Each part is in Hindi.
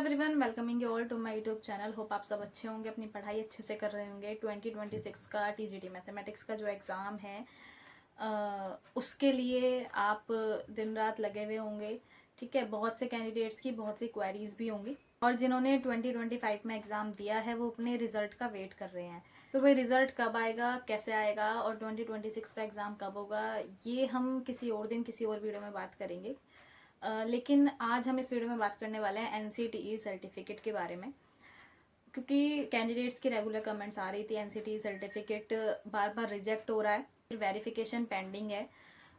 Everyone, welcoming you all to my YouTube channel. Hope आप सब अच्छे होंगे, अपनी पढ़ाई अच्छे से कर रहे होंगे। 2026 का टीजीटी मैथमेटिक्स का जो एग्ज़ाम है उसके लिए आप दिन रात लगे हुए होंगे। ठीक है, बहुत से कैंडिडेट्स की बहुत सी क्वेरीज भी होंगी और जिन्होंने 2025 में एग्ज़ाम दिया है वो अपने रिजल्ट का वेट कर रहे हैं। तो भाई रिजल्ट कब आएगा, कैसे आएगा और 2026 का एग्ज़ाम कब होगा, ये हम किसी और दिन किसी और वीडियो में बात करेंगे। लेकिन आज हम इस वीडियो में बात करने वाले हैं एनसीटीई सर्टिफिकेट के बारे में, क्योंकि कैंडिडेट्स की रेगुलर कमेंट्स आ रही थी एनसीटीई सर्टिफिकेट बार बार रिजेक्ट हो रहा है, वेरिफिकेशन पेंडिंग है,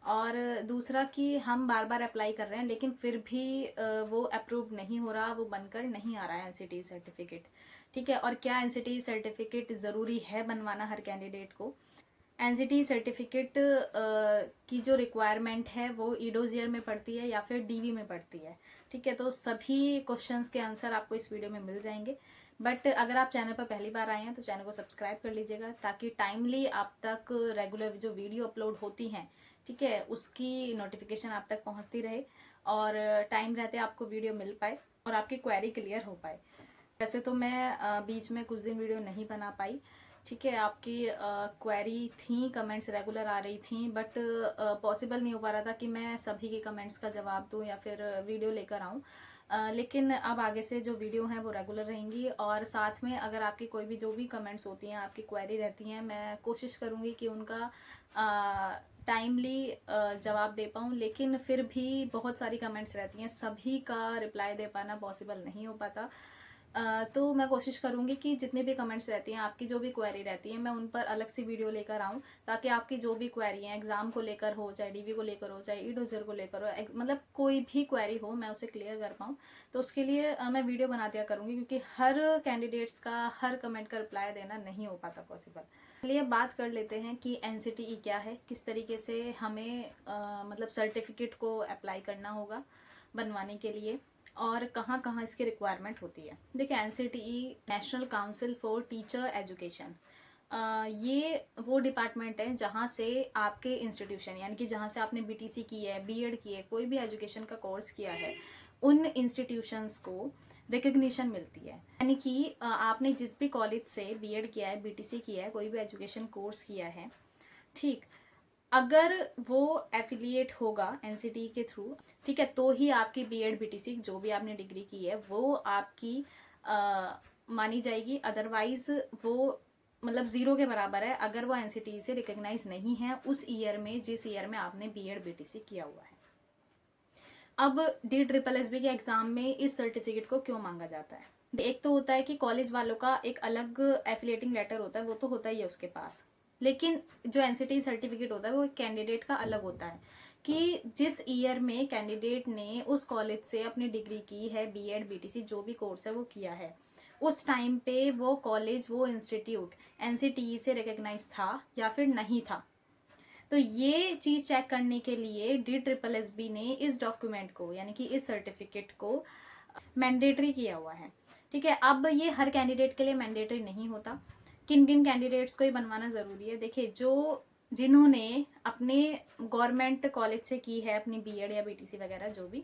और दूसरा कि हम बार बार अप्लाई कर रहे हैं लेकिन फिर भी वो अप्रूव नहीं हो रहा, वो बनकर नहीं आ रहा है एनसीटीई सर्टिफिकेट। ठीक है, और क्या एनसीटीई सर्टिफिकेट ज़रूरी है बनवाना हर कैंडिडेट को? एनसीटी सर्टिफिकेट की जो रिक्वायरमेंट है वो ईडोजियर में पड़ती है या फिर डीवी में पड़ती है। ठीक है, तो सभी क्वेश्चंस के आंसर आपको इस वीडियो में मिल जाएंगे। बट अगर आप चैनल पर पहली बार आए हैं तो चैनल को सब्सक्राइब कर लीजिएगा ताकि टाइमली आप तक रेगुलर जो वीडियो अपलोड होती हैं, ठीक है, उसकी नोटिफिकेशन आप तक पहुंचती रहे और टाइम रहते आपको वीडियो मिल पाए और आपकी क्वेरी क्लियर हो पाए। वैसे तो मैं बीच में कुछ दिन वीडियो नहीं बना पाई। ठीक है, आपकी क्वेरी थी, कमेंट्स रेगुलर आ रही थी, बट पॉसिबल नहीं हो पा रहा था कि मैं सभी के कमेंट्स का जवाब दूं या फिर वीडियो लेकर आऊं। लेकिन अब आगे से जो वीडियो हैं वो रेगुलर रहेंगी और साथ में अगर आपकी कोई भी जो भी कमेंट्स होती हैं, आपकी क्वेरी रहती हैं, मैं कोशिश करूंगी कि उनका टाइमली जवाब दे पाऊँ। लेकिन फिर भी बहुत सारी कमेंट्स रहती हैं, सभी का रिप्लाई दे पाना पॉसिबल नहीं हो पाता। तो मैं कोशिश करूंगी कि जितने भी कमेंट्स रहती हैं, आपकी जो भी क्वेरी रहती है, मैं उन पर अलग से वीडियो लेकर आऊं ताकि आपकी जो भी क्वेरी है, एग्जाम को लेकर हो, चाहे डीवी को लेकर हो, चाहे ईडोजर को लेकर हो, मतलब कोई भी क्वेरी हो, मैं उसे क्लियर कर पाऊँ। तो उसके लिए मैं वीडियो बना दिया करूंगी, क्योंकि हर कैंडिडेट्स का हर कमेंट का रिप्लाई देना नहीं हो पाता पॉसिबल। चलिए बात कर लेते हैं कि एनसीटीई क्या है, किस तरीके से हमें मतलब सर्टिफिकेट को अप्लाई करना होगा बनवाने के लिए और कहाँ कहाँ इसकी रिक्वायरमेंट होती है। देखिए, NCTE national council for teacher education, ये वो डिपार्टमेंट है जहाँ से आपके इंस्टीट्यूशन, यानी कि जहाँ से आपने बीटीसी की है, बीएड की है, कोई भी एजुकेशन का कोर्स किया है, उन इंस्टीट्यूशंस को रिकग्निशन मिलती है। यानी कि आपने जिस भी कॉलेज से बीएड किया है, बीटीसी किया है, कोई भी एजुकेशन कोर्स किया है, ठीक, अगर वो एफिलिएट होगा एनसीटी के थ्रू, ठीक है, तो ही आपकी बीएड बीटीसी जो भी आपने डिग्री की है वो आपकी मानी जाएगी। अदरवाइज वो मतलब जीरो के बराबर है अगर वो एनसीटी से रिकॉग्नाइज नहीं है उस ईयर में जिस ईयर में आपने बीएड बीटीसी किया हुआ है। अब DSSB के एग्जाम में इस सर्टिफिकेट को क्यों मांगा जाता है? एक तो होता है कि कॉलेज वालों का एक अलग एफिलिएटिंग लेटर होता है, वो तो होता ही है उसके पास, लेकिन जो एनसीटी सर्टिफिकेट होता है वो कैंडिडेट का अलग होता है कि जिस ईयर में कैंडिडेट ने उस कॉलेज से अपनी डिग्री की है, बीएड बीटीसी जो भी कोर्स है वो किया है, उस टाइम पे वो कॉलेज, वो इंस्टीट्यूट एनसीटीई से रिकग्नाइज था या फिर नहीं था। तो ये चीज चेक करने के लिए DSSB ने इस डॉक्यूमेंट को, यानी कि इस सर्टिफिकेट को मैंडेटरी किया हुआ है। ठीक है, अब ये हर कैंडिडेट के लिए मैंडेटरी नहीं होता, किन किन कैंडिडेट्स को ही बनवाना जरूरी है। देखिए, जिन्होंने अपने गवर्नमेंट कॉलेज से की है अपनी बीएड या बीटीसी वगैरह जो भी,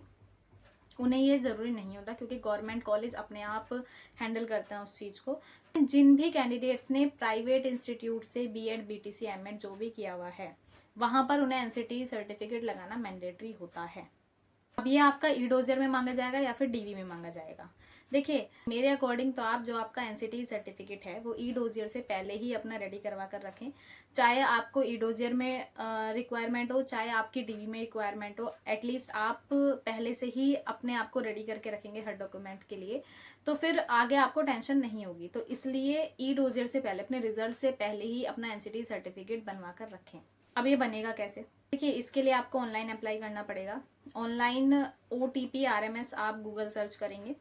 उन्हें ये ज़रूरी नहीं होता क्योंकि गवर्नमेंट कॉलेज अपने आप हैंडल करते हैं उस चीज़ को। जिन भी कैंडिडेट्स ने प्राइवेट इंस्टीट्यूट से बीएड बीटीसी एमएड जो भी किया हुआ है, वहाँ पर उन्हें एनसीटी सर्टिफिकेट लगाना मैंडेटरी होता है। अब ये आपका ईडोजर में मांगा जाएगा या फिर डीवी में मांगा जाएगा। देखिए, मेरे अकॉर्डिंग तो आप जो आपका एनसीटी सर्टिफिकेट है वो ईडोजियर से पहले ही अपना रेडी करवा कर रखें। चाहे आपको ईडोजियर में रिक्वायरमेंट हो, चाहे आपकी डीवी में रिक्वायरमेंट हो, एटलीस्ट आप पहले से ही अपने आप को रेडी करके रखेंगे हर डॉक्यूमेंट के लिए, तो फिर आगे आपको टेंशन नहीं होगी। तो इसलिए ईडोजियर से पहले, अपने रिजल्ट से पहले ही अपना एनसीटी सर्टिफिकेट बनवा कर रखें। अब ये बनेगा कैसे? देखिए, इसके लिए आपको ऑनलाइन अप्लाई करना पड़ेगा। ऑनलाइन OTP RMS आप गूगल सर्च करेंगे।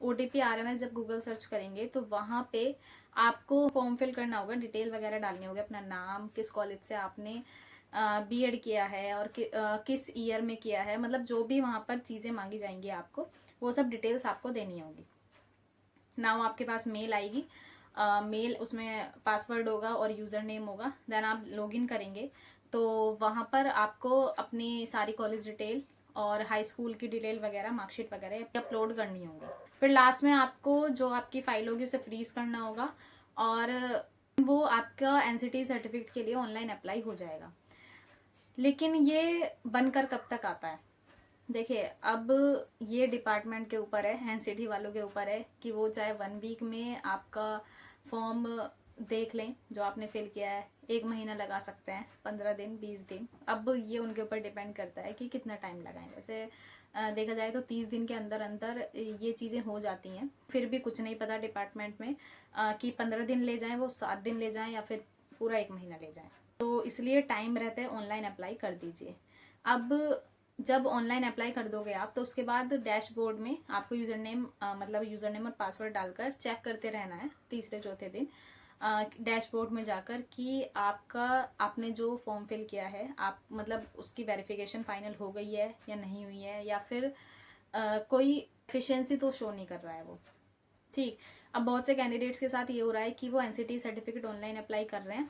OTP RMS जब गूगल सर्च करेंगे तो वहाँ पे आपको फॉर्म फिल करना होगा, डिटेल वगैरह डालनी होगी, अपना नाम, किस कॉलेज से आपने बीएड किया है और किस ईयर में किया है, मतलब जो भी वहाँ पर चीज़ें मांगी जाएंगी आपको, वो सब डिटेल्स आपको देनी होगी। नाउ आपके पास मेल आएगी, मेल, उसमें पासवर्ड होगा और यूज़र नेम होगा। देन आप लॉगिन करेंगे तो वहाँ पर आपको अपनी सारी कॉलेज डिटेल और हाई स्कूल की डिटेल वगैरह, मार्कशीट वगैरह अपलोड करनी होगी। फिर लास्ट में आपको जो आपकी फाइल होगी उसे फ्रीज करना होगा और वो आपका एनसीटी सर्टिफिकेट के लिए ऑनलाइन अप्लाई हो जाएगा। लेकिन ये बनकर कब तक आता है? देखिए, अब ये डिपार्टमेंट के ऊपर है, एनसीटी वालों के ऊपर है कि वो चाहे 1 वीक में आपका फॉर्म देख लें जो आपने फिल किया है, 1 महीना लगा सकते हैं, 15 दिन, 20 दिन। अब ये उनके ऊपर डिपेंड करता है कि कितना टाइम लगाएं। वैसे देखा जाए तो 30 दिन के अंदर अंदर ये चीज़ें हो जाती हैं। फिर भी कुछ नहीं पता डिपार्टमेंट में कि 15 दिन ले जाएं, वो 7 दिन ले जाएं या फिर पूरा 1 महीना ले जाएं। तो इसलिए टाइम रहता है, ऑनलाइन अप्लाई कर दीजिए। अब जब ऑनलाइन अप्लाई कर दोगे आप, तो उसके बाद डैशबोर्ड में आपको यूज़र नेम और पासवर्ड डालकर चेक करते रहना है तीसरे चौथे दिन डैशबोर्ड में जाकर कि आपने जो फॉर्म फिल किया है, आप मतलब उसकी वेरिफिकेशन फाइनल हो गई है या नहीं हुई है, या फिर कोई एफिशिएंसी तो शो नहीं कर रहा है वो। ठीक। अब बहुत से कैंडिडेट्स के साथ ये हो रहा है कि वो एनसीटी सर्टिफिकेट ऑनलाइन अप्लाई कर रहे हैं।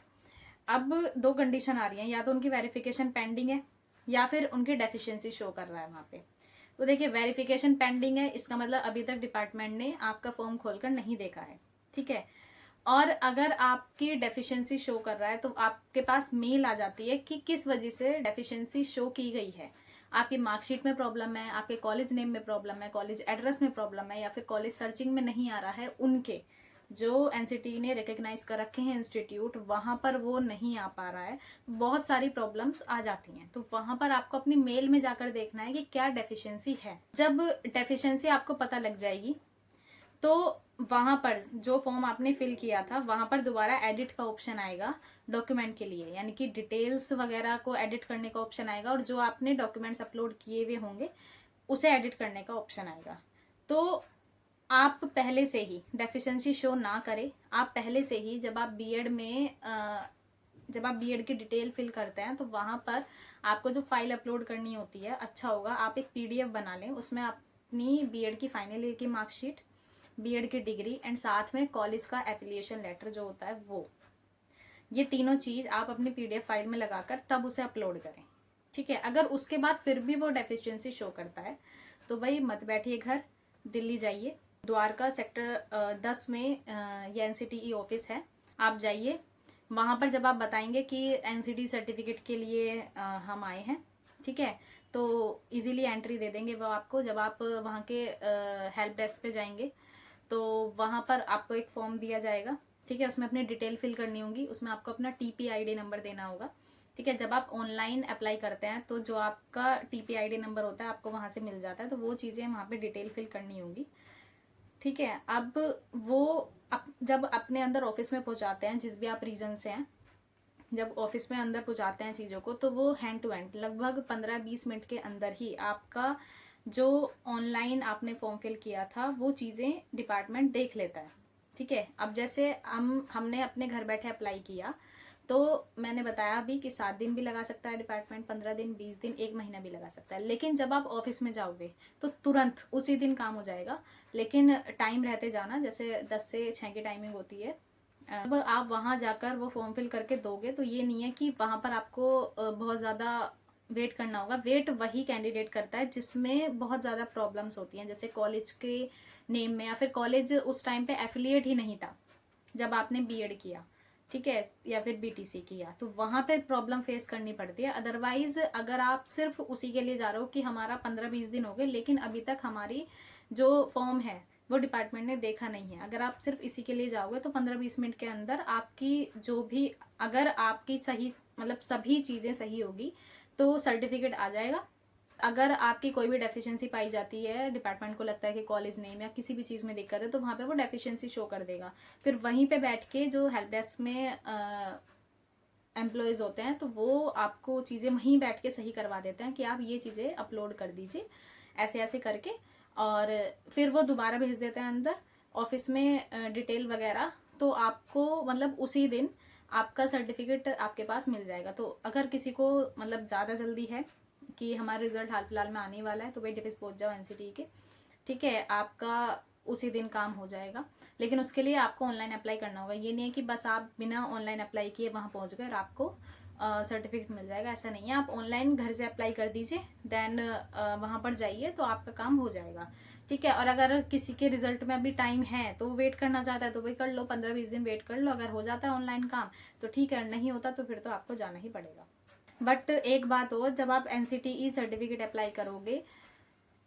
अब 2 कंडीशन आ रही हैं, या तो उनकी वेरिफिकेशन पेंडिंग है या फिर उनकी डेफिशिएंसी शो कर रहा है वहाँ पे। तो देखिए, वेरिफिकेशन पेंडिंग है, इसका मतलब अभी तक डिपार्टमेंट ने आपका फॉर्म खोलकर नहीं देखा है। ठीक है। और अगर आपकी डेफिशिएंसी शो कर रहा है तो आपके पास मेल आ जाती है कि किस वजह से डेफिशिएंसी शो की गई है। आपकी मार्कशीट में प्रॉब्लम है, आपके कॉलेज नेम में प्रॉब्लम है, कॉलेज एड्रेस में प्रॉब्लम है, या फिर कॉलेज सर्चिंग में नहीं आ रहा है, उनके जो एनसीटी ने रिकग्नाइज कर रखे हैं इंस्टीट्यूट, वहां पर वो नहीं आ पा रहा है। बहुत सारी प्रॉब्लम्स आ जाती हैं, तो वहां पर आपको अपनी मेल में जाकर देखना है कि क्या डेफिशिएंसी है। जब डेफिशिएंसी आपको पता लग जाएगी तो वहां पर जो फॉर्म आपने फिल किया था वहां पर दोबारा एडिट का ऑप्शन आएगा डॉक्यूमेंट के लिए, यानी कि डिटेल्स वगैरह को एडिट करने का ऑप्शन आएगा, और जो आपने डॉक्यूमेंट्स अपलोड किए हुए होंगे उसे एडिट करने का ऑप्शन आएगा। तो आप पहले से ही डेफिशिएंसी शो ना करें। आप पहले से ही जब आप बीएड की डिटेल फिल करते हैं तो वहां पर आपको जो फाइल अपलोड करनी होती है, अच्छा होगा आप एक पीडीएफ बना लें, उसमें अपनी बीएड की फाइनल ईयर की मार्कशीट, बीएड की डिग्री एंड साथ में कॉलेज का एफिलिएशन लेटर जो होता है वो, ये तीनों चीज आप अपनी पीडीएफ फाइल में लगाकर तब उसे अपलोड करें। ठीक है। अगर उसके बाद फिर भी वो डेफिशिएंसी शो करता है तो भाई मत बैठिए घर, दिल्ली जाइए, द्वारका सेक्टर 10 में ये एनसीटीई ऑफिस है, आप जाइए। वहां पर जब आप बताएंगे कि एनसीटी सर्टिफिकेट के लिए हम आए हैं, ठीक है, तो इजीली एंट्री दे देंगे वो आपको। जब आप वहाँ के हेल्प डेस्क पे जाएंगे तो वहाँ पर आपको एक फॉर्म दिया जाएगा, ठीक है, उसमें अपनी डिटेल फिल करनी होगी, उसमें आपको अपना TPID नंबर देना होगा। ठीक है। जब आप ऑनलाइन अप्लाई करते हैं तो जो आपका TPID नंबर होता है आपको वहाँ से मिल जाता है, तो वो चीज़ें वहाँ पे डिटेल फिल करनी होगी। ठीक है। अब वो जब अपने अंदर ऑफिस में पहुँचाते हैं, जिस भी आप रीजन से हैं, जब ऑफिस में अंदर पहुँचाते हैं चीज़ों को, तो वो हैंड टू हैंड लगभग 15-20 मिनट के अंदर ही आपका जो ऑनलाइन आपने फॉर्म फिल किया था वो चीज़ें डिपार्टमेंट देख लेता है। ठीक है। अब जैसे हमने अपने घर बैठे अप्लाई किया, तो मैंने बताया अभी कि 7 दिन भी लगा सकता है डिपार्टमेंट, 15 दिन, 20 दिन, 1 महीना भी लगा सकता है। लेकिन जब आप ऑफिस में जाओगे तो तुरंत उसी दिन काम हो जाएगा। लेकिन टाइम रहते जाना, जैसे 10 से 6 की टाइमिंग होती है। अब आप वहाँ जाकर वो फॉर्म फिल करके दोगे तो ये नहीं है कि वहाँ पर आपको बहुत ज़्यादा वेट करना होगा। वेट वही कैंडिडेट करता है जिसमें बहुत ज़्यादा प्रॉब्लम्स होती हैं, जैसे कॉलेज के नेम में, या फिर कॉलेज उस टाइम पे एफिलिएट ही नहीं था जब आपने बीएड किया, ठीक है, या फिर बीटीसी किया, तो वहाँ पे प्रॉब्लम फेस करनी पड़ती है। अदरवाइज अगर आप सिर्फ उसी के लिए जा रहे हो कि हमारा 15-20 दिन हो गए लेकिन अभी तक हमारी जो फॉर्म है वो डिपार्टमेंट ने देखा नहीं है, अगर आप सिर्फ इसी के लिए जाओगे तो 15-20 मिनट के अंदर आपकी जो भी, अगर आपकी सही मतलब सभी चीज़ें सही होगी तो सर्टिफिकेट आ जाएगा। अगर आपकी कोई भी डेफिशिएंसी पाई जाती है, डिपार्टमेंट को लगता है कि कॉलेज नेम या किसी भी चीज़ में दिक्कत है, तो वहाँ पे वो डेफिशिएंसी शो कर देगा। फिर वहीं पे बैठ के जो हेल्प डेस्क में एम्प्लॉयज़ होते हैं तो वो आपको चीज़ें वहीं बैठ के सही करवा देते हैं कि आप ये चीज़ें अपलोड कर दीजिए ऐसे ऐसे करके, और फिर वो दोबारा भेज देते हैं अंदर ऑफिस में डिटेल वगैरह, तो आपको मतलब उसी दिन आपका सर्टिफिकेट आपके पास मिल जाएगा। तो अगर किसी को मतलब ज़्यादा जल्दी है कि हमारा रिजल्ट हाल फिलहाल में आने वाला है तो वेट ऑफिस पहुंच जाओ एनसीटी के, ठीक है, आपका उसी दिन काम हो जाएगा। लेकिन उसके लिए आपको ऑनलाइन अप्लाई करना होगा। ये नहीं है कि बस आप बिना ऑनलाइन अप्लाई किए वहाँ पहुँच गए और आपको सर्टिफिकेट मिल जाएगा, ऐसा नहीं है। आप ऑनलाइन घर से अप्लाई कर दीजिए, देन वहाँ पर जाइए तो आपका काम हो जाएगा, ठीक है। और अगर किसी के रिजल्ट में अभी टाइम है तो वेट करना चाहता है तो वही कर लो, 15-20 दिन वेट कर लो, अगर हो जाता है ऑनलाइन काम तो ठीक है, नहीं होता तो फिर तो आपको जाना ही पड़ेगा। बट एक बात और, जब आप NCTE सर्टिफिकेट अप्लाई करोगे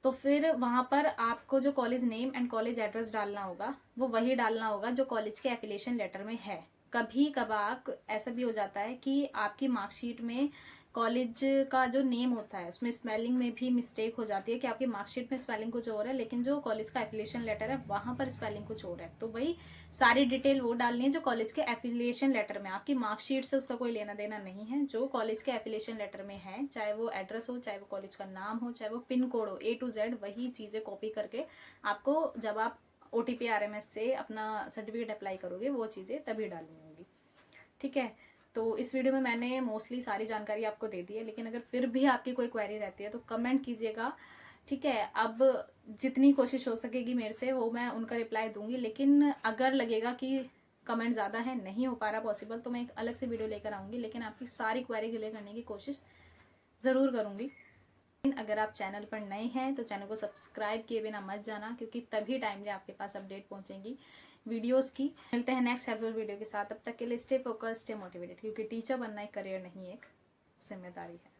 तो फिर वहाँ पर आपको जो college name and college address डालना होगा वो वही डालना होगा जो कॉलेज के एफिलिएशन लेटर में है। कभी कभार ऐसा भी हो जाता है कि आपकी मार्कशीट में कॉलेज का जो नेम होता है उसमें स्पेलिंग में भी मिस्टेक हो जाती है, कि आपकी मार्कशीट में स्पेलिंग कुछ और है लेकिन जो कॉलेज का एफिलिएशन लेटर है वहाँ पर स्पेलिंग कुछ और है। तो वही सारी डिटेल वो डालनी है जो कॉलेज के एफिलिएशन लेटर में, आपकी मार्कशीट से उसका कोई लेना देना नहीं है। जो कॉलेज के एफिलिएशन लेटर में है, चाहे वो एड्रेस हो, चाहे वो कॉलेज का नाम हो, चाहे वो पिन कोड हो, A to Z वही चीज़ें कॉपी करके आपको जब आप OTP RMS से अपना सर्टिफिकेट अप्लाई करोगे वो चीज़ें तभी डालनी होंगी, ठीक है। तो इस वीडियो में मैंने मोस्टली सारी जानकारी आपको दे दी है, लेकिन अगर फिर भी आपकी कोई क्वेरी रहती है तो कमेंट कीजिएगा, ठीक है। अब जितनी कोशिश हो सकेगी मेरे से वो मैं उनका रिप्लाई दूंगी, लेकिन अगर लगेगा कि कमेंट ज़्यादा है, नहीं हो पा रहा पॉसिबल, तो मैं एक अलग से वीडियो लेकर आऊँगी, लेकिन आपकी सारी क्वेरी क्लियर करने की कोशिश ज़रूर करूँगी। अगर आप चैनल पर नए हैं तो चैनल को सब्सक्राइब किए बिना मत जाना, क्योंकि तभी टाइमली आपके पास अपडेट पहुंचेंगी वीडियोस की। मिलते हैं नेक्स्ट हेल्पफुल वीडियो के साथ, तब तक के लिए स्टे फोकस्ड, स्टे मोटिवेटेड, क्योंकि टीचर बनना एक करियर नहीं, एक जिम्मेदारी है।